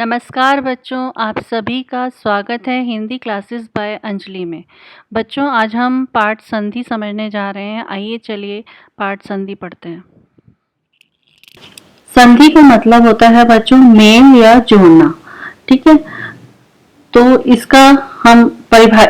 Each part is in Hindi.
नमस्कार बच्चों, आप सभी का स्वागत है हिंदी क्लासेस बाय अंजलि में। बच्चों, आज हम पाठ संधि समझने जा रहे हैं। आइए चलिए पाठ संधि पढ़ते हैं। संधि का मतलब होता है बच्चों मेल या जोड़ना। ठीक है, तो इसका हम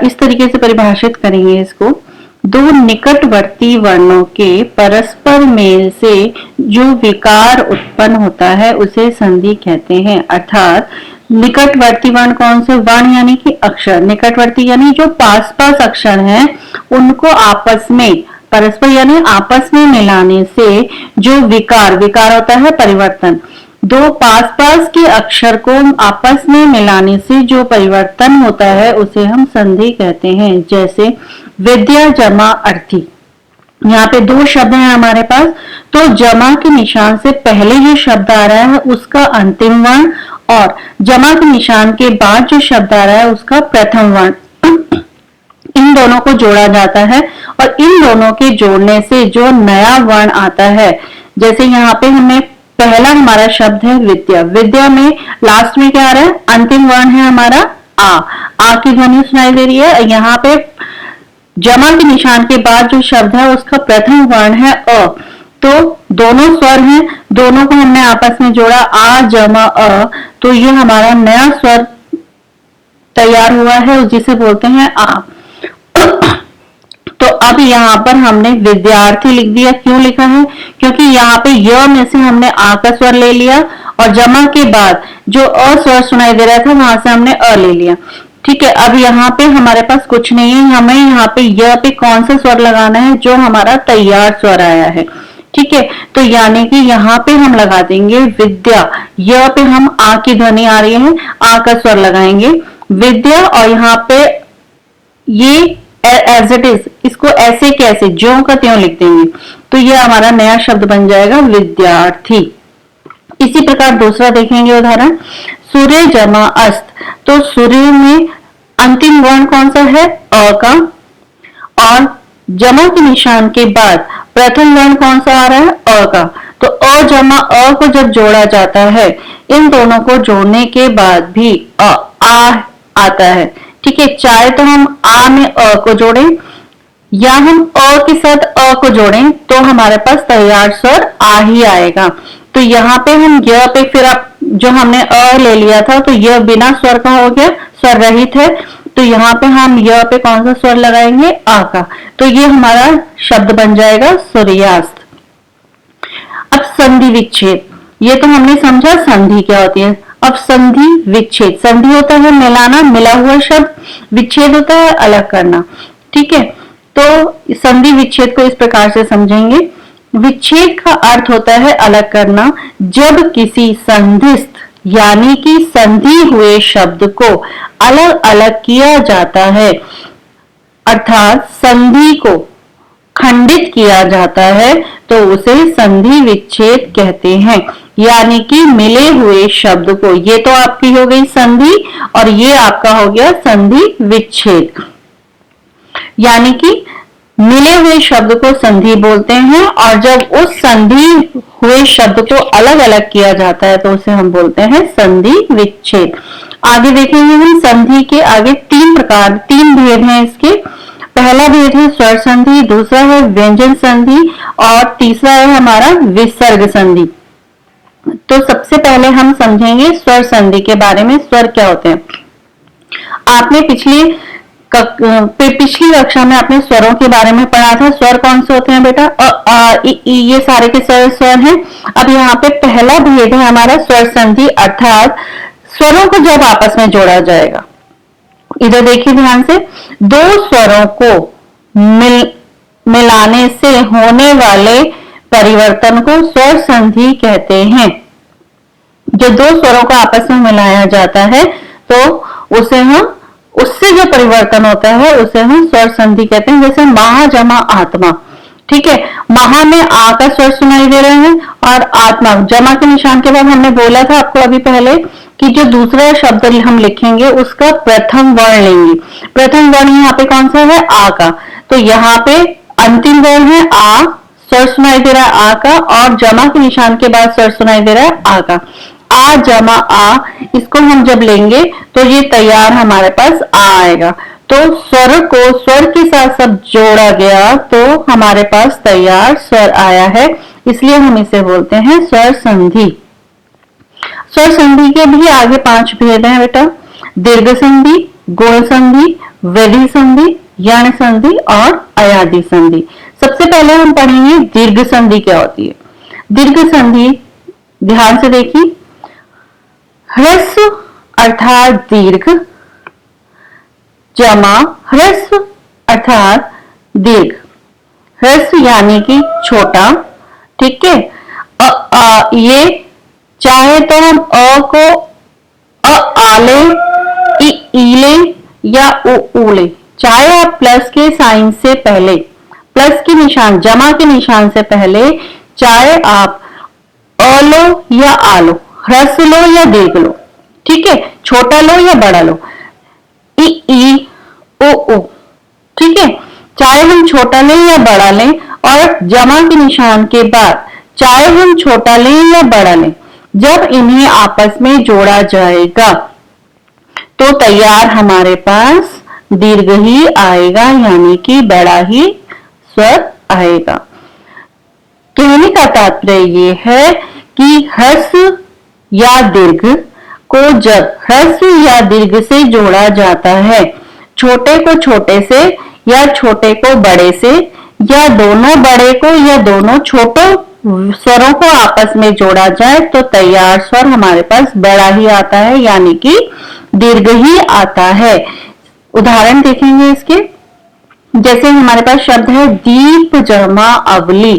इस तरीके से परिभाषित करेंगे इसको। दो निकटवर्ती वर्णों के परस्पर मेल से जो विकार उत्पन्न होता है उसे संधि कहते हैं। अर्थात निकटवर्ती वर्ण कौन से वर्ण यानी कि अक्षर, निकटवर्ती यानी जो पास पास अक्षर हैं उनको आपस में परस्पर यानी आपस में मिलाने से जो विकार होता है परिवर्तन, दो पास पास के अक्षर को आपस में मिलाने से जो परिवर्तन होता है उसे हम संधि कहते हैं। जैसे विद्या जमा अर्थी, यहाँ पे दो शब्द हैं हमारे पास, तो जमा के निशान से पहले जो शब्द आ रहा है उसका अंतिम वर्ण और जमा के निशान के बाद जो शब्द आ रहा है उसका प्रथम वर्ण, इन दोनों को जोड़ा जाता है और इन दोनों के जोड़ने से जो नया वर्ण आता है, जैसे यहाँ पे हमें पहला हमारा शब्द है विद्या, विद्या में लास्ट में क्या आ रहा है, अंतिम वर्ण है हमारा आ की ध्वनि सुनाई दे रही है। यहाँ पे जमा के निशान के बाद जो शब्द है उसका प्रथम वर्ण है अ, तो दोनों स्वर हैं, दोनों को हमने आपस में जोड़ा आ जमा अ, तो ये हमारा नया स्वर तैयार हुआ है जिसे बोलते हैं आ। तो अब यहाँ पर हमने विद्यार्थी लिख दिया। क्यों लिखा है? क्योंकि यहाँ पे य में से हमने आ का स्वर ले लिया और जमा के बाद जो अ स्वर सुनाई दे रहा था वहां से हमने अ ले लिया। ठीक है, अब यहाँ पे हमारे पास कुछ नहीं है, हमें यहाँ पे य पे कौन सा स्वर लगाना है, जो हमारा तैयार स्वर आया है। ठीक है, तो यानी कि यहाँ पे हम लगा देंगे विद्या, य पे हम आ की ध्वनि आ रही है, आ का स्वर लगाएंगे विद्या, और यहाँ पे ये एज इट इज, इसको ऐसे कैसे ज्यों का त्यों लिख देंगे, तो ये हमारा नया शब्द बन जाएगा विद्यार्थी। इसी प्रकार दूसरा देखेंगे उदाहरण, सूर्य जमा अस्त, तो सूर्य में अंतिम वर्ण कौन सा है, अ का, और जमा के निशान के बाद प्रथम वर्ण कौन सा आ रहा है, अ का, तो अ जमा अ को जब जोड़ा जाता है, इन दोनों को जोड़ने के बाद भी आ आता है। ठीक है, चाहे तो हम आ में अ को जोड़ें या हम अ के साथ अ को जोड़ें तो हमारे पास तैयार स्वर आ ही आएगा। तो यहाँ पे हम य पे फिर अब जो हमने अ ले लिया था तो यह बिना स्वर का हो गया, स्वर रहित है, तो यहाँ पे हम य पे कौन सा स्वर लगाएंगे, आ का, तो ये हमारा शब्द बन जाएगा सूर्यास्त। अब संधि विच्छेद, ये तो हमने समझा संधि क्या होती है। अब संधि विच्छेद, संधि होता है मिलाना, मिला हुआ शब्द, विच्छेद होता है अलग करना। ठीक है, तो संधि विच्छेद को इस प्रकार से समझेंगे। विच्छेद का अर्थ होता है अलग करना, जब किसी संधिस्थ यानी कि संधि हुए शब्द को अलग अलग किया जाता है, अर्थात संधि को खंडित किया जाता है, तो उसे संधि विच्छेद कहते हैं। यानी कि मिले हुए शब्द को, ये तो आपकी हो गई संधि और ये आपका हो गया संधि विच्छेद। यानी कि मिले हुए शब्द को संधि बोलते हैं और जब उस संधि हुए शब्द को अलग अलग किया जाता है तो उसे हम बोलते हैं संधि विच्छेद। आगे देखेंगे हम संधि के आगे तीन भेद हैं इसके। पहला भेद है स्वर संधि, दूसरा है व्यंजन संधि और तीसरा है हमारा विसर्ग संधि। तो सबसे पहले हम समझेंगे स्वर संधि के बारे में। स्वर क्या होते हैं? आपने पिछली कक्षा में आपने स्वरों के बारे में पढ़ा था। स्वर कौन से होते हैं बेटा? अ आ इ ई, ये सारे के स्वर हैं। अब यहाँ पे पहला भेद है हमारा स्वर संधि, अर्थात स्वरों को जब आपस में जोड़ा जाएगा। इधर देखिए ध्यान से, दो स्वरों को मिलाने से होने वाले परिवर्तन को स्वर संधि कहते हैं। जो दो स्वरों को आपस में मिलाया जाता है तो उससे जो परिवर्तन होता है उसे हम स्वर संधि कहते हैं। जैसे महा जमा आत्मा, ठीक है, महा में आ का स्वर सुनाई दे रहे हैं और आत्मा, जमा के निशान के बाद हमने बोला था आपको अभी पहले कि जो दूसरा शब्द हम लिखेंगे उसका प्रथम वर्ण लेंगे। प्रथम वर्ण यहाँ पे कौन सा है? आ का, तो यहाँ पे अंतिम वर्ण है आ, स्वर सुनाई दे रहा है आ का, और जमा के निशान के बाद स्वर सुनाई दे रहा है आ का। आ जमा आ, इसको हम जब लेंगे तो ये तैयार हमारे पास आ आएगा। तो स्वर को स्वर के साथ सब जोड़ा गया तो हमारे पास तैयार स्वर आया है, इसलिए हम इसे बोलते हैं स्वर संधि। स्वर संधि के भी आगे 5 भेद हैं बेटा, दीर्घ संधि, गुण संधि, वृद्धि संधि, यण संधि और अयादि संधि। सबसे पहले हम पढ़ेंगे दीर्घ संधि क्या होती है। दीर्घ संधि ध्यान से देखिए, ह्रस्व अर्थात दीर्घ जमा ह्रस्व अर्थात दीर्घ। ह्रस्व यानी कि छोटा, ठीक है। ये चाहे तो हम अ को अ आले, ईले या ऊले, चाहे आप प्लस के साइन से पहले, प्लस के निशान जमा के निशान से पहले चाहे आप अ लो या आ लो, ह्रस्व लो या दीर्घ लो, ठीक है, छोटा लो या बड़ा लो, ई ओ, ठीक है। चाहे हम छोटा लें या बड़ा लें, और जमा के निशान के बाद चाहे हम छोटा लें या बड़ा लें, जब इन्हें आपस में जोड़ा जाएगा तो तैयार हमारे पास दीर्घ ही आएगा, यानी कि बड़ा ही स्वर आएगा। कहने का तात्पर्य ये है कि ह्रस्व या दीर्घ को जब ह्रस्व या दीर्घ से जोड़ा जाता है, छोटे को छोटे से या छोटे को बड़े से, या दोनों बड़े को या दोनों छोटों स्वरों को आपस में जोड़ा जाए तो तैयार स्वर हमारे पास बड़ा ही आता है, यानी कि दीर्घ ही आता है। उदाहरण देखेंगे इसके, जैसे हमारे पास शब्द है दीप जमा अवली।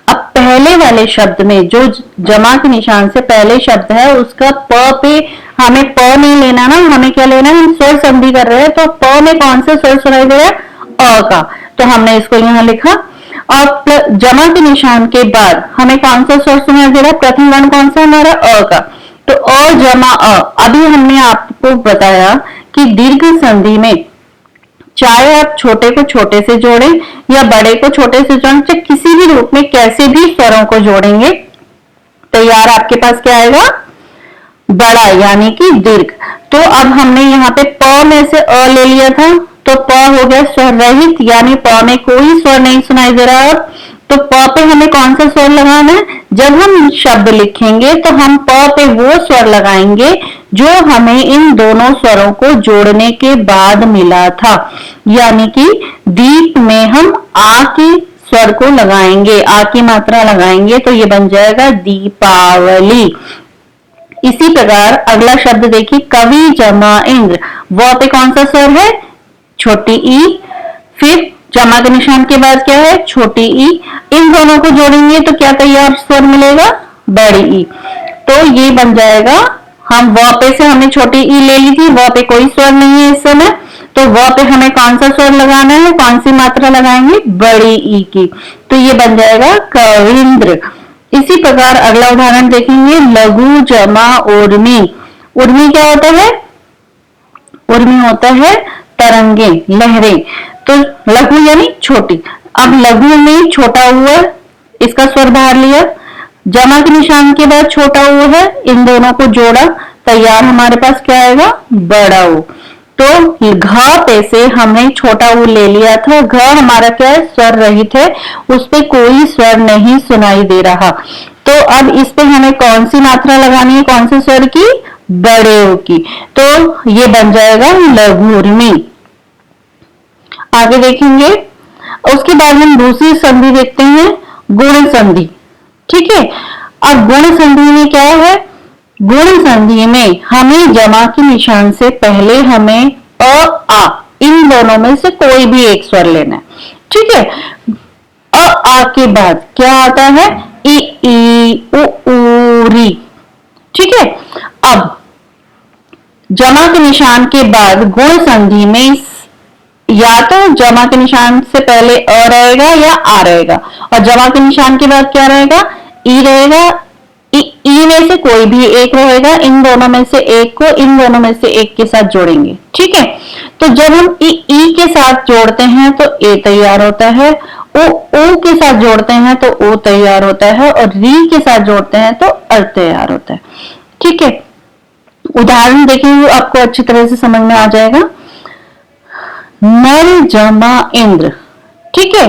अब पहले वाले शब्द में जो जमा के निशान से पहले शब्द है उसका प पे हमें प नहीं लेना ना, हमें क्या लेना है, हम स्वर संधि कर रहे हैं तो प में कौन सा स्वर सुनाई दे रहा है, अ का, तो हमने इसको यहाँ लिखा। और जमा के निशान के बाद हमें कौन सा स्वर सुनाई दे रहा है, प्रथम वर्ण कौन सा हमारा, अ का, तो अ जमा अ। अभी हमने आपको बताया कि दीर्घ संधि में चाहे आप छोटे को छोटे से जोड़ें या बड़े को छोटे से जोड़ें, चाहे किसी भी रूप में कैसे भी स्वरों को जोड़ेंगे तैयार आपके पास क्या आएगा, बड़ा, यानी कि दीर्घ। तो अब हमने यहाँ पे प में से अ ले लिया था तो प हो गया स्वर रहित, यानी प में कोई स्वर नहीं सुनाई दे रहा है। तो प पे हमें कौन सा स्वर लगाना है, जब हम शब्द लिखेंगे तो हम प पे वो स्वर लगाएंगे जो हमें इन दोनों स्वरों को जोड़ने के बाद मिला था, यानी कि दीप में हम आ के स्वर को लगाएंगे, आ की मात्रा लगाएंगे तो ये बन जाएगा दीपावली। इसी प्रकार अगला शब्द देखिए, कवि जमा इंद्र। व पे कौन सा स्वर है, छोटी ई, फिर जमा के निशान के बाद क्या है, छोटी ई, इन दोनों को जोड़ेंगे तो क्या तैयार स्वर मिलेगा, बड़ी ई। तो ये बन जाएगा, हम व पे से हमने छोटी ई ले ली थी, व पे कोई स्वर नहीं है इस समय, तो व पे हमें कौन सा स्वर लगाना है, कौन सी मात्रा लगाएंगे, बड़ी ई की, तो ये बन जाएगा कविंद्र। इसी प्रकार अगला उदाहरण देखेंगे, लघु जमा उर्मी। उर्मी क्या होता है, उर्मी होता है तरंगे, लहरें। तो लघु यानी छोटी, अब लघु में छोटा हुआ इसका स्वर बाहर लिया, जमा के निशान के बाद छोटा हुआ है, इन दोनों को जोड़ा, तैयार हमारे पास क्या आएगा, बड़ा ऊ। तो घ पे से हमने छोटा ऊ ले लिया था, घ हमारा क्या है, स्वर रहित है, उस पे कोई स्वर नहीं सुनाई दे रहा। तो अब इस पे हमें कौन सी मात्रा लगानी है, कौन से स्वर की, बड़े ऊ की, तो ये बन जाएगा लघुर्मी। आगे देखेंगे, उसके बाद हम दूसरी संधि देखते हैं, गुण संधि। ठीक है, अब गुण संधि में क्या है, गुण संधि में हमें जमा के निशान से पहले हमें अ आ इन दोनों में से कोई भी एक स्वर लेना है। ठीक है, अ आ के बाद क्या आता है, ई ई उ री। ठीक है, अब जमा के निशान के बाद गुण संधि में या तो जमा के निशान से पहले अ रहेगा या आ रहेगा, और जमा के निशान के बाद क्या रहेगा, ई रहेगा, ई में से कोई भी एक रहेगा, इन दोनों में से एक को इन दोनों में से एक के साथ जोड़ेंगे। ठीक है, तो जब हम ई के साथ जोड़ते हैं तो ए तैयार होता है, ओ के साथ जोड़ते हैं तो ओ तैयार होता है, और री के साथ जोड़ते हैं तो अ तैयार होता है। ठीक है, उदाहरण देखेंगे आपको अच्छी तरह से समझ में आ जाएगा। नर जमा इंद्र, ठीक है।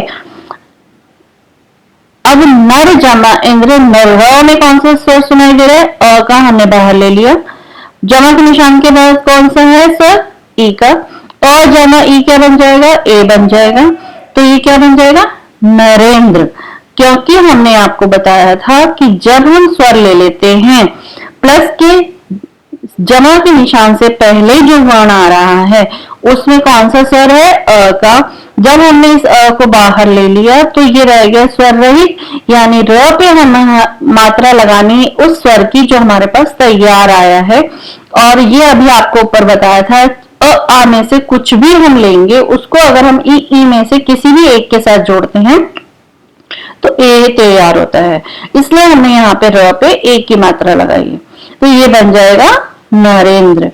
अब नर जमा इंद्र, नर में कौन सा स्वर सुनाई दे रहा है? अ का हमने बाहर ले लिया। जमा के निशान के बाद कौन सा है स्वर? ई का। और जमा ई क्या बन जाएगा? ए बन जाएगा। तो ये क्या बन जाएगा? नरेंद्र। क्योंकि हमने आपको बताया था कि जब हम स्वर ले लेते हैं प्लस के जमा के निशान से पहले जो वर्ण आ रहा है उसमें कौन सा स्वर है? अ का। जब हमने इस अ को बाहर ले लिया तो ये रह गया स्वर रहित, यानी र पे हमें मात्रा लगानी है उस स्वर की जो हमारे पास तैयार आया है। और ये अभी आपको ऊपर बताया था, आ में से कुछ भी हम लेंगे उसको अगर हम ई में से किसी भी एक के साथ जोड़ते हैं तो ए तैयार होता है। इसलिए हमने यहाँ पे र पे ए की मात्रा लगाई है, तो ये बन जाएगा नरेंद्र।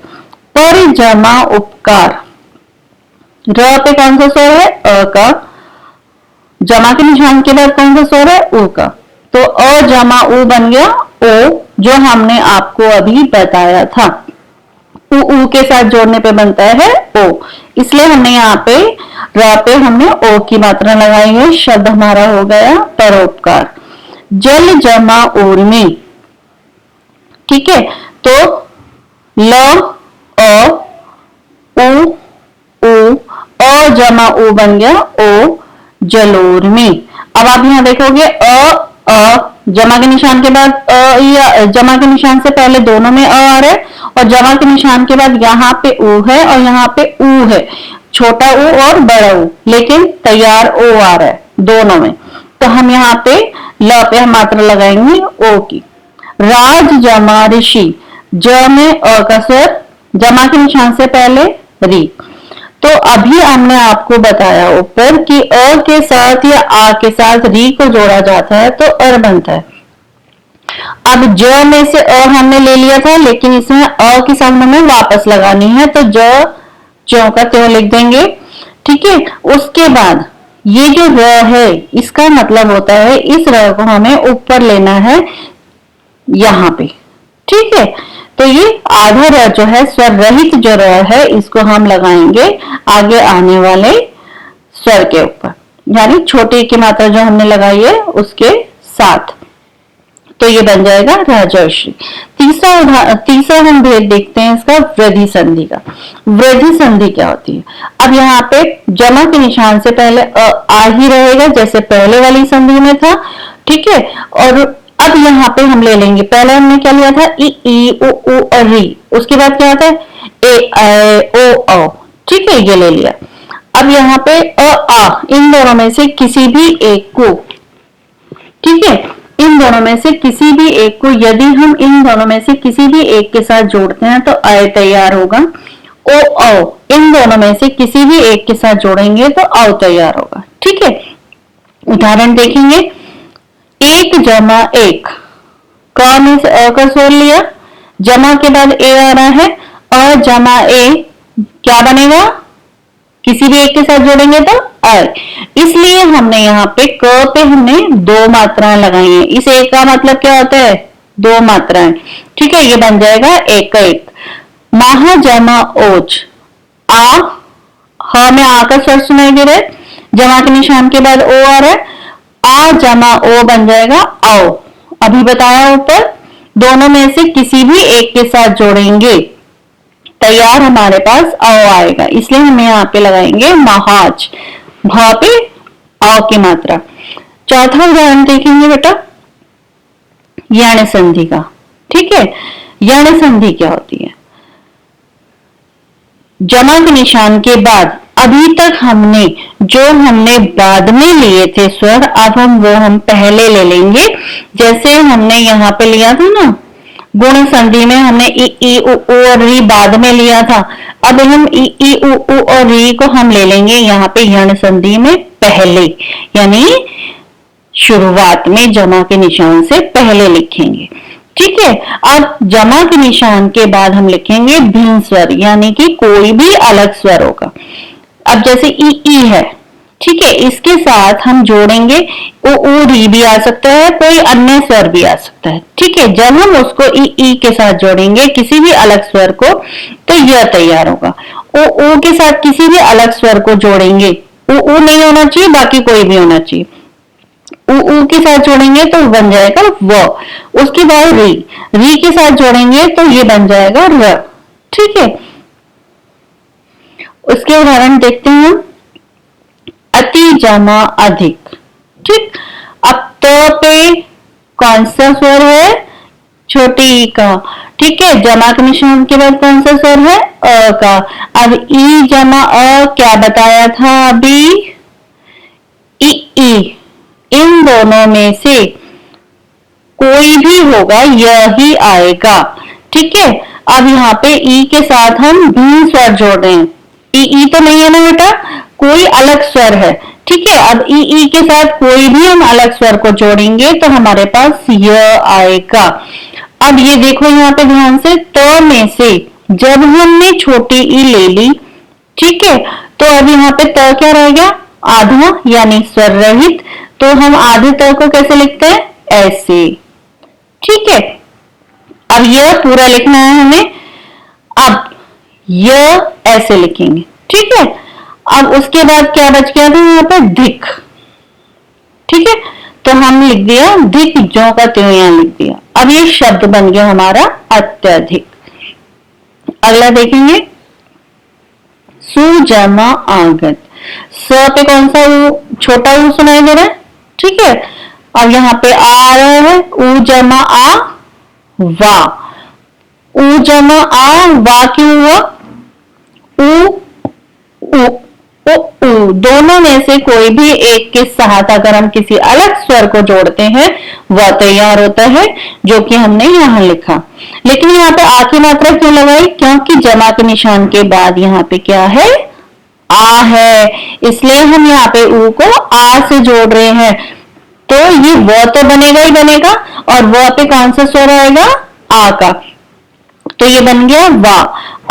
पर जमा उपकार, र पे कौन सा स्वर है? अ का। जमा के निशान के बाद कौन सा स्वर है? उ का। तो अ जमा उ बन गया ओ, जो हमने आपको अभी बताया था। उ के साथ जोड़ने पे बनता है ओ, इसलिए हमने यहाँ पे र पे हमने ओ की मात्रा लगाई है। शब्द हमारा हो गया परोपकार। जल जमा उर्मी, ठीक है। तो ल अ उ उ अ जमा उ बन गया ओ, जलोर्मी। अब आप यहाँ देखोगे अ जमा के निशान के बाद या जमा के निशान से पहले दोनों में आ रहा है और जमा के निशान के बाद यहाँ पे उ है और यहाँ पे उ है, छोटा उ और बड़ा उ, लेकिन तैयार ओ आ रहा है दोनों में। तो हम यहाँ पे ल पे हम मात्रा लगाएंगे ओ की। राज जमा ऋषि, ज में अ का स्वर, जमा के निशान से पहले री। तो अभी हमने आपको बताया ऊपर कि अ के साथ या आ के साथ री को जोड़ा जाता है तो अर बनता है। अब ज में से अ हमने ले लिया था, लेकिन इसमें अ की साउंड हमें वापस लगानी है, तो ज ज्यों का त्यों लिख देंगे, ठीक है। उसके बाद ये जो र है इसका मतलब होता है इस र को हमें ऊपर लेना है यहाँ पे, ठीक है। तो ये आधा र जो है स्वर रहित जो र है इसको हम लगाएंगे आगे आने वाले स्वर के ऊपर, यानी छोटे की मात्रा जो हमने लगाई है उसके साथ। तो ये बन जाएगा राजर्षि। तीसरा हम भेद देखते हैं इसका वृद्धि संधि का। वृद्धि संधि क्या होती है? अब यहाँ पे जमा के निशान से पहले आ ही रहेगा जैसे पहले वाली संधि में था, ठीक है। और अब यहाँ पे हम ले लेंगे, पहले हमने क्या लिया था? ई उ और री, उसके बाद क्या आता है? ए ओ, ठीक है, ये ले लिया। अब यहाँ पे आ, इन दोनों में से किसी भी एक को, ठीक है, इन दोनों में से किसी भी एक को यदि हम इन दोनों में से किसी भी एक के साथ जोड़ते हैं तो अ तैयार होगा। ओ इन दोनों में से किसी भी एक के साथ जोड़ेंगे तो औ तैयार होगा, ठीक है। उदाहरण देखेंगे, एक जमा एक, क में से अ का स्वर लिया, जमा के बाद ए आ रहा है, अ जमा ए क्या बनेगा? किसी भी एक के साथ जोड़ेंगे तो अ। इसलिए हमने यहाँ पे क पे हमने दो मात्राएं लगाई हैं। इस एक का मतलब क्या होता है? दो मात्राएं, ठीक है। ये बन जाएगा एक का एक। महा जमा ओज, आ, ह में आ का स्वर सुनाई दे रहा है, जमा के निशान के बाद ओ आ रहा है, आ जमा ओ बन जाएगा आओ। अभी बताया ऊपर, दोनों में से किसी भी एक के साथ जोड़ेंगे तैयार हमारे पास अ आएगा, इसलिए हम यहाँ पे लगाएंगे महाज, भ पे अ की मात्रा। चौथा उदाहरण देखेंगे बेटा यण संधि का, ठीक है। यण संधि क्या होती है? जमा के निशान के बाद अभी तक हमने जो हमने बाद में लिए थे स्वर, अब हम पहले ले लेंगे। जैसे हमने यहाँ पे लिया था ना गुण संधि में, हमने ई उ और री बाद में लिया था। अब हम ई उ और री को हम ले लेंगे यहाँ पे यण संधि में पहले, यानी शुरुआत में जमा के निशान से पहले लिखेंगे, ठीक है। अब जमा के निशान के बाद हम लिखेंगे भिन्न स्वर, यानी कि कोई भी अलग स्वर होगा। अब जैसे ई है, ठीक है, इसके साथ हम जोड़ेंगे ओ री भी आ सकता है, कोई अन्य स्वर भी आ सकता है। ठीक है, जब हम उसको ई के साथ जोड़ेंगे किसी भी अलग स्वर को तो यह तैयार होगा। ओ के साथ किसी भी अलग स्वर को जोड़ेंगे, ओ नहीं होना चाहिए, बाकी कोई भी होना चाहिए। ऊ के साथ जोड़ेंगे तो बन जाएगा व। उसके बाद री के साथ जोड़ेंगे तो ये बन जाएगा र। ठीक है, उसके उदाहरण देखते हैं हम। अति जमा अधिक। ठीक, अब त पे कौन सा स्वर है? छोटी ई का। ठीक है, जमा के निशान के बाद कौन सा स्वर है? अ का। अब ई जमा अ क्या बताया था अभी? ई। इन दोनों में से कोई भी होगा, यही आएगा। ठीक है, अब यहाँ पे ई के साथ हम भी स्वर जोड़ रहे हैं। ई तो नहीं है ना बेटा, कोई अलग स्वर है। ठीक है, अब ई के साथ कोई भी हम अलग स्वर को जोड़ेंगे तो हमारे पास य आएगा। अब ये देखो यहाँ पे ध्यान से, त में से जब हमने छोटी ई ले ली, ठीक है, तो अब यहाँ पे त क्या रह गया? आधा, यानी स्वर रहित। तो हम आधे त को कैसे लिखते हैं? ऐसे। ठीक है, अब यह पूरा लिखना है हमें। अब यह ऐसे लिखेंगे। ठीक है, अब उसके बाद क्या बच गया था यहाँ पर? धिक। ठीक है, तो हम लिख दिया धिक, जो का त्यों यहां लिख दिया। अब ये शब्द बन गया हमारा अत्यधिक। अगला देखेंगे, सुजमा आगत। स पे कौन सा छोटा ऊ सुनाई दे रहा है? ठीक है, अब यहाँ पे आ रहा है ऊ जमा आ वा। ऊ जमा आ वा क्यों हुआ? दोनों में से कोई भी एक के साथ अगर हम किसी अलग स्वर को जोड़ते हैं वह तैयार होता है, जो कि हमने यहाँ लिखा। लेकिन यहाँ पे आ की मात्रा क्यों लगाई? क्योंकि जमा के निशान के बाद यहाँ पे क्या है? आ है, इसलिए हम यहाँ पे ऊ को आ से जोड़ रहे हैं। तो ये वो तो बनेगा ही बनेगा, और वो पे कौन सा स्वर आएगा? आ का। तो ये बन गया वा।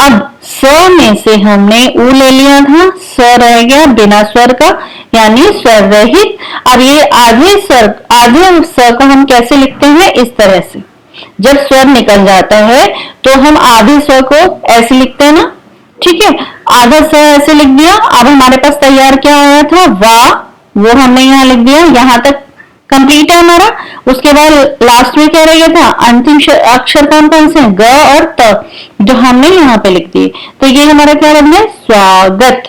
अब स में से हमने ऊ ले लिया था, स रह गया बिना स्वर का, यानी स्वर रहित। अब ये आधे स्वर को हम कैसे लिखते हैं? इस तरह से। जब स्वर निकल जाता है तो हम आधे स्वर को ऐसे लिखते हैं ना। ठीक है, आधा स्वर ऐसे लिख दिया। अब हमारे पास तैयार क्या आया था? वा, वो हमने यहाँ लिख दिया। यहाँ तक कंप्लीट है हमारा। उसके बाद लास्ट में क्या रह गया था? अंतिम अक्षर कौन कौन से? ग और त, जो हमने यहाँ पे लिख दिए। तो ये हमारा क्या बन गया? स्वागत।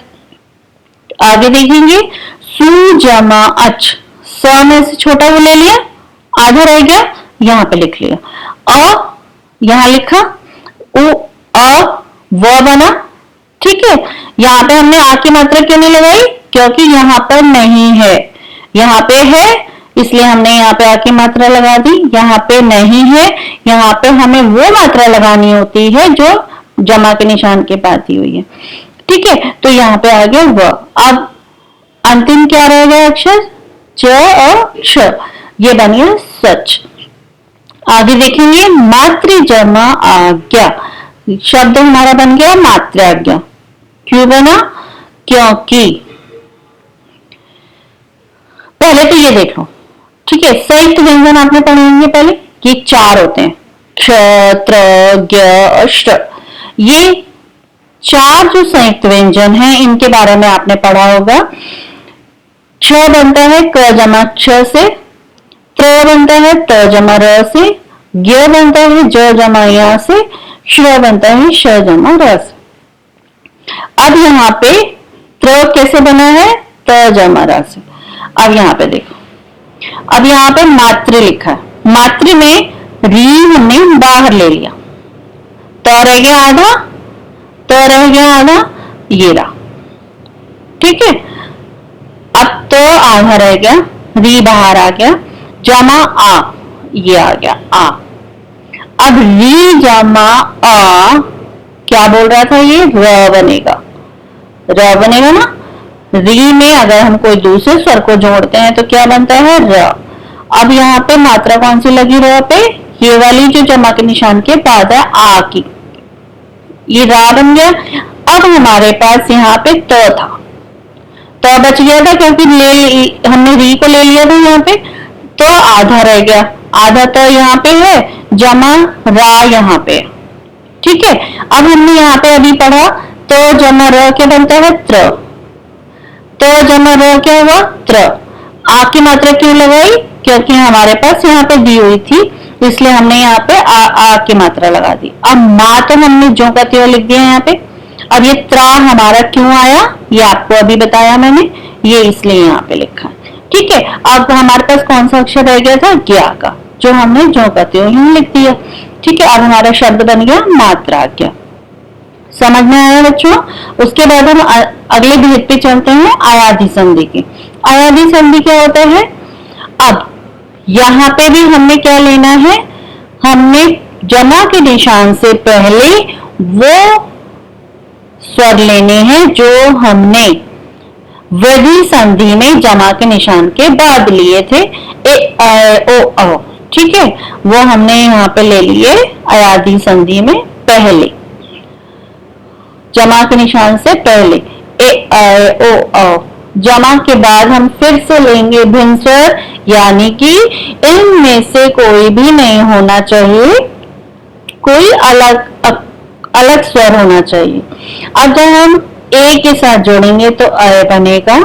आगे देखेंगे, सु जमा अच। स में से छोटा वो ले लिया, आधा रह गया, यहाँ पे लिख लिया। अ यहाँ लिखा, उ अ व बना। ठीक है, यहाँ पे हमने आ की मात्रा क्यों नहीं लगाई? क्योंकि यहाँ पर नहीं है, यहाँ पे है, इसलिए हमने यहाँ पे आ की मात्रा लगा दी। यहाँ पे नहीं है, यहाँ पे हमें वो मात्रा लगानी होती है जो जमा के निशान के बाद दी हुई है। ठीक है, तो यहाँ पे आ गया व। अब अंतिम क्या रह गया अक्षर? च और क्ष, ये बन गया सच। आगे देखेंगे, मातृ जमा आज्ञा। शब्द हमारा बन गया मातृज्ञा। क्यों बना? क्योंकि पहले तो ये देख लो। ठीक है, संयुक्त व्यंजन आपने पढ़े होंगे पहले, ये 4 होते हैं, क्ष, त्र, ज्ञ, अष्ट। ये 4 जो संयुक्त व्यंजन हैं इनके बारे में आपने पढ़ा होगा। क्ष बनता है क जमा क्ष से, त्र बनता है त जमा र से, ज्ञ बनता है ज जमा य से, श बनता है श जमा र से। अब यहाँ पे त्र कैसे बना है? त जमा र से। अब यहाँ पे देखो, अब यहाँ पे मातृ लिखा है। मातृ में री हमने बाहर ले लिया, त रह गया आधा, त रह गया आधा, ये रहा। ठीक है, अब तो आधा रह गया, री बाहर आ गया, जमा आ, ये आ गया आ। अब री जमा आ क्या बोल रहा था? ये र बनेगा, र बनेगा ना। री में अगर हम कोई दूसरे स्वर को जोड़ते हैं तो क्या बनता है? र। अब यहाँ पे मात्रा कौन सी लगी र पे? ये वाली जो जमा के निशान के बाद है आ की, ये रा बन गया। अब हमारे पास यहाँ पे त था, तो बच गया था क्योंकि हमने री को ले लिया था यहाँ पे, तो आधा रह गया। आधा तो यहाँ पे है जमा रा यहाँ पे, ठीक है। अब हमने यहाँ पे अभी पढ़ा तो जमा र क्या बनता है त्र, तो जमा र क्या हुआ त्र। आ की मात्रा क्यों लगाई, क्योंकि हमारे पास यहाँ पे दी हुई थी, इसलिए हमने यहाँ पे आ की मात्रा लगा दी। अब माँ तो हमने जो का त्यों लिख दिया यहाँ पे। अब ये त्रा हमारा क्यों आया, ये आपको अभी बताया मैंने, ये इसलिए यहाँ पे लिखा है, ठीक है। अब हमारे पास कौन सा अक्षर रह गया था, ज्ञा का, जो हमने जो का त्यों यहाँ लिख दिया, ठीक है। अब हमारा शब्द बन गया मात्राज्ञा। समझ में आया बच्चों। उसके बाद हम अगले भेद पे चलते हैं, आयाधी संधि की। आयाधी संधि क्या होता है, अब यहाँ पे भी हमने क्या लेना है, हमने जमा के निशान से पहले वो स्वर लेने हैं जो हमने वृद्धि संधि में जमा के निशान के बाद लिए थे, ए ओ औ, ठीक है। वो हमने यहाँ पे ले लिए अयाधी संधि में पहले, जमा के निशान से पहले, ए ओ औ। जमा के बाद हम फिर से लेंगे भिन्न स्वर, यानी कि इनमें से कोई भी नहीं होना चाहिए, कोई अलग स्वर होना चाहिए। अब जब हम ए के साथ जोड़ेंगे तो अय बनेगा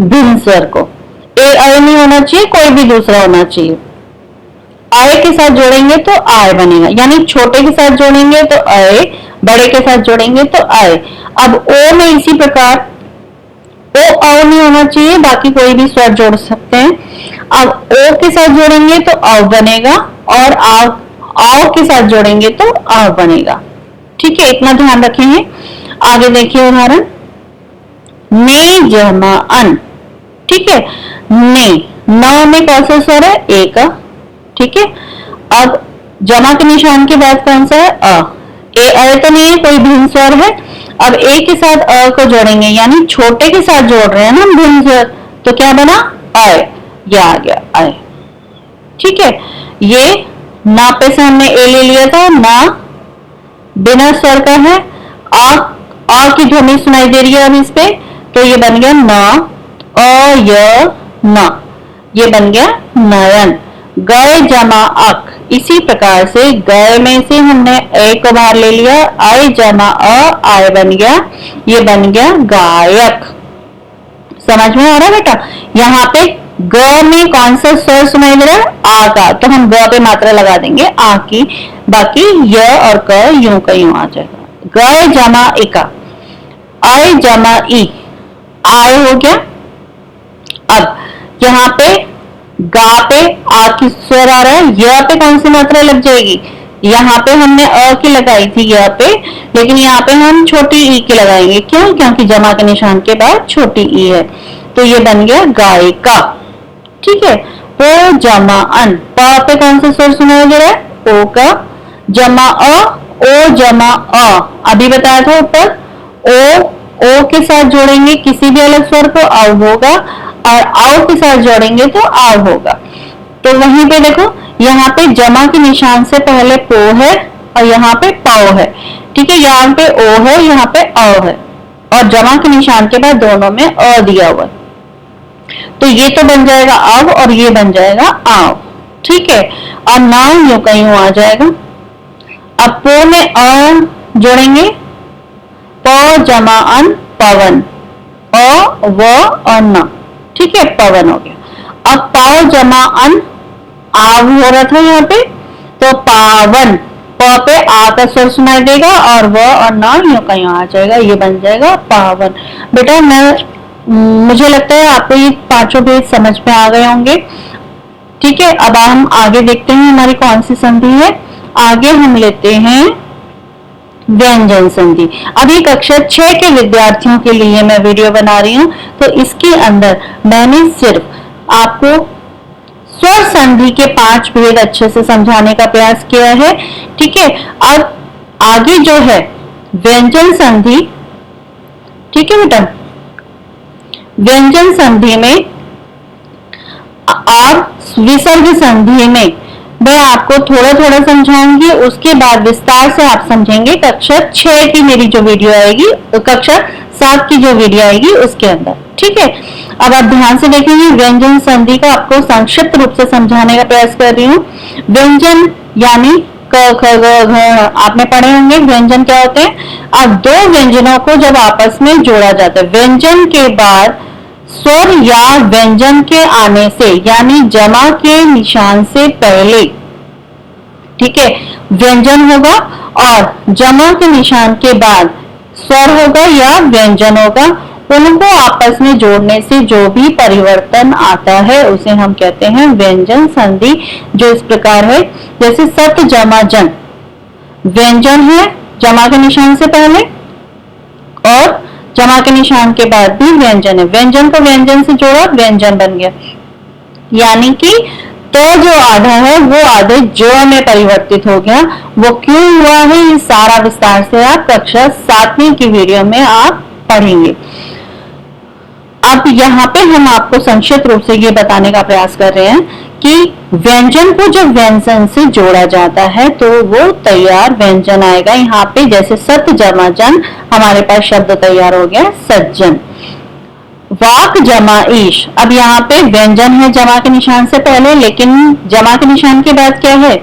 भिन्न स्वर को, ए अय नहीं होना चाहिए, कोई भी दूसरा होना चाहिए। आय के साथ जोड़ेंगे तो आय बनेगा, यानी छोटे के साथ जोड़ेंगे तो अय, बड़े के साथ जोड़ेंगे तो आय। अब ओ में इसी प्रकार ओ औ नहीं होना चाहिए, बाकी कोई भी स्वर जोड़ सकते हैं। अब ओ के साथ जोड़ेंगे तो औ बनेगा, और आओ के साथ जोड़ेंगे तो आव बनेगा, ठीक है। इतना ध्यान रखेंगे। आगे देखिए उदाहरण, ने जमा अन, ठीक है। ने न में कौन सा स्वर है, ए का, ठीक है। अब जमा के निशान के बाद कौन सा है, अ। ए अ तो नहीं है, कोई भिन्न स्वर है। अब ए के साथ अ को जोड़ेंगे, यानी छोटे के साथ जोड़ रहे हैं ना भिन्न स्वर, तो क्या बना अय, ये आ गया अय, ठीक है। ये ना पे से हमने ए ले लिया था, ना बिना स्वर का है, आ की ध्वनि सुनाई दे रही है अब इस पे, तो ये बन गया न, अ य न, ये बन गया नयन। गय जमा अक, इसी प्रकार से गय में से हमने ए को बाहर ले लिया, आय जमा अ, आय बन गया, ये बन गया गायक। समझ में आ रहा है बेटा। यहाँ पे ग में कौन सा स्वर सुनाई दे रहा है, आ का, तो हम ग पे मात्रा लगा देंगे आ की, बाकी य और क यूं का यूं आ जाएगा। गय जमा इका, आय जमा ई, आय हो गया। अब यहाँ पे गा पे आ की स्वर आ रहा है, य पे कौन सी मात्रा लग जाएगी, यहाँ पे हमने अ की लगाई थी य पे, लेकिन यहाँ पे हम छोटी ई की लगाएंगे, क्यों, क्योंकि जमा के निशान के बाद छोटी ई है, तो ये बन गया गायिका, ठीक है। ओ जमा अन, प पे कौन सा स्वर सुनाई दे रहा है, ओ का, जमा अ, ओ जमा अ, अभी बताया था ऊपर, ओ के साथ जोड़ेंगे किसी भी अलग स्वर को आव होगा, और आओ के साथ जोड़ेंगे तो आव होगा। तो वहीं पे देखो, यहाँ पे जमा के निशान से पहले पो है और यहाँ पे पाओ है, ठीक है। यहाँ पे ओ है, यहाँ पे औ है, और जमा के निशान के बाद दोनों में अ दिया हुआ है, तो ये तो बन जाएगा आव और ये बन जाएगा आव, ठीक है। और नाम यूं का यूं आ जाएगा। अब पो में अ जोड़ेंगे, प जमा अन पवन, अ व और न, ठीक है, पवन हो गया। अब पाव जमा अन, आव हो रहा था यहाँ पे, तो पावन, प पे आ का स्वर सुनाई देगा और व और न यूं का यूं आ जाएगा, ये बन जाएगा पावन। बेटा मुझे लगता है आपको ये पांचों भेद समझ में आ गए होंगे, ठीक है। अब हम आगे देखते हैं हमारी कौन सी संधि है। आगे हम लेते हैं व्यंजन संधि। अभी कक्षा 6 के विद्यार्थियों के लिए मैं वीडियो बना रही हूँ, तो इसके अंदर मैंने सिर्फ आपको स्वर संधि के 5 भेद अच्छे से समझाने का प्रयास किया है, ठीक है। अब आगे जो है व्यंजन संधि, ठीक है बेटा, व्यंजन संधि में और विसर्ग संधि में मैं आपको थोड़ा थोड़ा समझाऊंगी, उसके बाद विस्तार से आप समझेंगे कक्षा 6 की मेरी जो वीडियो आएगी, कक्षा 7 की जो वीडियो आएगी उसके अंदर, ठीक है। अब आप ध्यान से देखेंगे, व्यंजन संधि का आपको संक्षिप्त रूप से समझाने का प्रयास कर रही हूँ। व्यंजन यानी क ख ग घ, आपने पढ़े होंगे व्यंजन क्या होते हैं। अब दो व्यंजनों को जब आपस में जोड़ा जाता है, व्यंजन के बाद स्वर या व्यंजन के आने से, यानी जमा के निशान से पहले, ठीक है, व्यंजन होगा और जमा के निशान के बाद स्वर होगा या व्यंजन होगा। उनको आपस में जोड़ने से जो भी परिवर्तन आता है उसे हम कहते हैं व्यंजन संधि, जो इस प्रकार है। जैसे सत जमा जन, व्यंजन है जमा के निशान से पहले और जमा के निशान के बाद भी व्यंजन है। व्यंजन को व्यंजन से जोड़ा, व्यंजन बन गया। यानी कि तो जो आधा है वो आधे ज में परिवर्तित हो गया। वो क्यों हुआ है, ये सारा विस्तार से आप कक्षा 7वीं की वीडियो में आप पढ़ेंगे। अब यहाँ पे हम आपको संक्षिप्त रूप से ये बताने का प्रयास कर रहे हैं कि व्यंजन को जब व्यंजन से जोड़ा जाता है तो वो तैयार व्यंजन आएगा। यहाँ पे जैसे सत जमा जन, हमारे पास शब्द तैयार हो गया सज्जन। वाक जमा ईश, अब यहाँ पे व्यंजन है जमा के निशान से पहले, लेकिन जमा के निशान के बाद क्या है,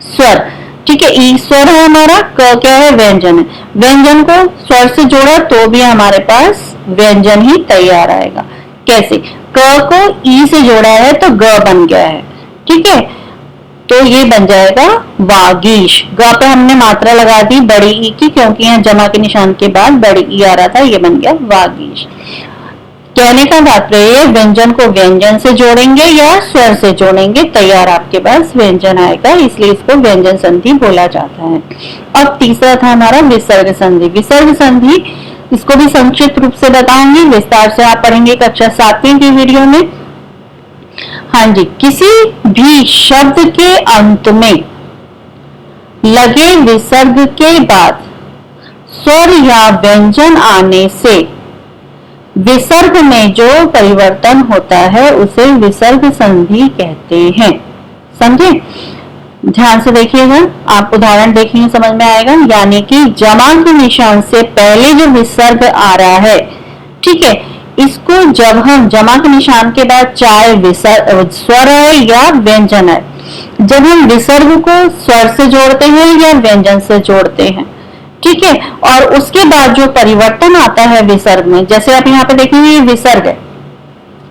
स्वर, ठीक है। ईश्वर है हमारा, क क्या है, व्यंजन है। व्यंजन को स्वर से जोड़ा तो भी हमारे पास व्यंजन ही तैयार आएगा। कैसे, क को ई से जोड़ा है तो ग बन गया है, ठीक है, तो ये बन जाएगा वागीश। ग पे हमने मात्रा लगा दी बड़ी ई की, क्योंकि यहाँ जमा के निशान के बाद बड़ी ई आ रहा था, ये बन गया वागीश। कहने का तात्पर्य, व्यंजन को व्यंजन से जोड़ेंगे या स्वर से जोड़ेंगे, तैयार आपके पास व्यंजन आएगा, इसलिए इसको व्यंजन संधि बोला जाता है। अब तीसरा था हमारा विसर्ग संधि। विसर्ग संधि, इसको भी संक्षिप्त रूप से बताऊंगी, विस्तार से आप पढ़ेंगे कक्षा 7वीं की वीडियो में। हाँ जी, किसी भी शब्द के अंत में लगे विसर्ग के बाद स्वर या व्यंजन आने से विसर्ग में जो परिवर्तन होता है उसे विसर्ग संधि कहते हैं। समझे, ध्यान से देखिएगा, आप उदाहरण देखेंगे समझ में आएगा। यानी कि जमा के निशान से पहले जो विसर्ग आ रहा है, ठीक है, इसको जब हम जमा के निशान के बाद चाहे स्वर है या व्यंजन है, जब हम विसर्ग को स्वर से जोड़ते हैं या व्यंजन से जोड़ते हैं, ठीक है, और उसके बाद जो परिवर्तन आता है विसर्ग में, जैसे आप यहाँ पे देखेंगे ये विसर्ग है,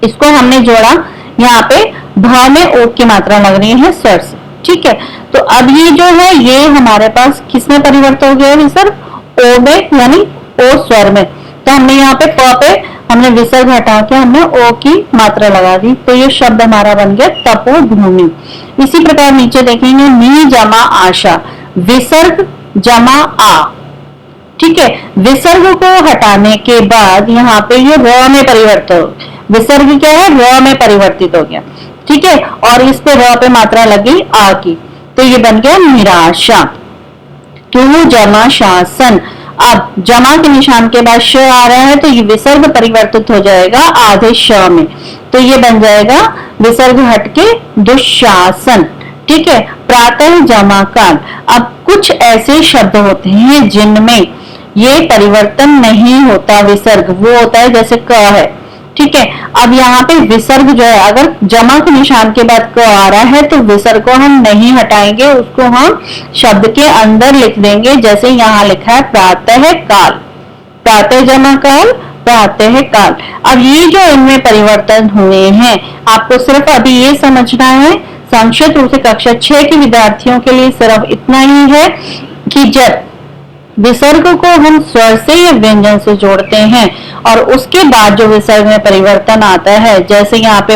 इसको हमने जोड़ा, यहाँ पे भ में ओ की मात्रा लग रही है स्वर से, ठीक है। तो अब ये जो है ये हमारे पास किसमें परिवर्तन हो गया, विसर्ग ओ में, यानी ओ स्वर में। तो हमने यहाँ पे प पे हमने विसर्ग हटा के हमने ओ की मात्रा लगा दी, तो ये शब्द हमारा बन गया तपोभूमि। इसी प्रकार नीचे देखेंगे नी जमा आशा, विसर्ग जमा आ, ठीक है। विसर्ग को हटाने के बाद यहाँ पे ये र में परिवर्तित हो, विसर्ग क्या है, र में परिवर्तित हो गया, ठीक है, और इस पे र पे मात्रा लगी आ की, तो ये बन गया निराशा। तू जमा शासन, अब जमा के निशान के बाद श आ रहा है तो ये विसर्ग परिवर्तित हो जाएगा आधे श में, तो ये बन जाएगा विसर्ग हटके दुशासन, ठीक है। प्रातः जमा काल, अब कुछ ऐसे शब्द होते हैं जिनमें ये परिवर्तन नहीं होता विसर्ग, वो होता है जैसे क है, ठीक है। अब यहाँ पे विसर्ग जो है, अगर जमा के निशान के बाद क आ रहा है तो विसर्ग को हम नहीं हटाएंगे, उसको हम शब्द के अंदर लिख देंगे। जैसे यहाँ लिखा है प्रातः काल, प्रातः जमा काल, प्रातः काल। अब ये जो इनमें परिवर्तन हुए हैं, आपको सिर्फ अभी ये समझना है, संक्षिप्त रूप से कक्षा 6 के विद्यार्थियों के लिए सिर्फ इतना ही है कि जब विसर्ग को हम स्वर से या व्यंजन से जोड़ते हैं और उसके बाद जो विसर्ग में परिवर्तन आता है, जैसे यहाँ पे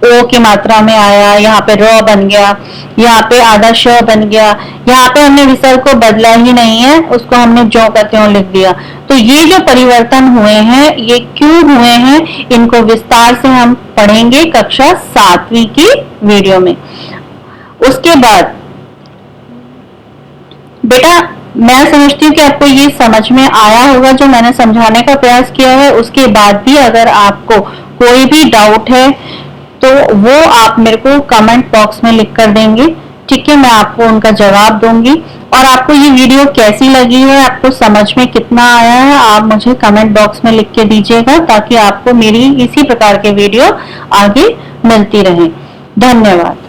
ओ की मात्रा में आया, यहाँ पे र बन गया, यहाँ पे आधा श बन गया, यहाँ पे हमने विसर्ग को बदला ही नहीं है, उसको हमने जो का त्यों लिख दिया। तो ये जो परिवर्तन हुए हैं ये क्यों हुए हैं, इनको विस्तार से हम पढ़ेंगे कक्षा 7वीं की वीडियो में। उसके बाद बेटा मैं समझती हूँ कि आपको ये समझ में आया होगा जो मैंने समझाने का प्रयास किया है। उसके बाद भी अगर आपको कोई भी डाउट है तो वो आप मेरे को कमेंट बॉक्स में लिख कर देंगे, ठीक है, मैं आपको उनका जवाब दूंगी। और आपको ये वीडियो कैसी लगी है, आपको समझ में कितना आया है, आप मुझे कमेंट बॉक्स में लिख के दीजिएगा, ताकि आपको मेरी इसी प्रकार के वीडियो आगे मिलती रहे। धन्यवाद।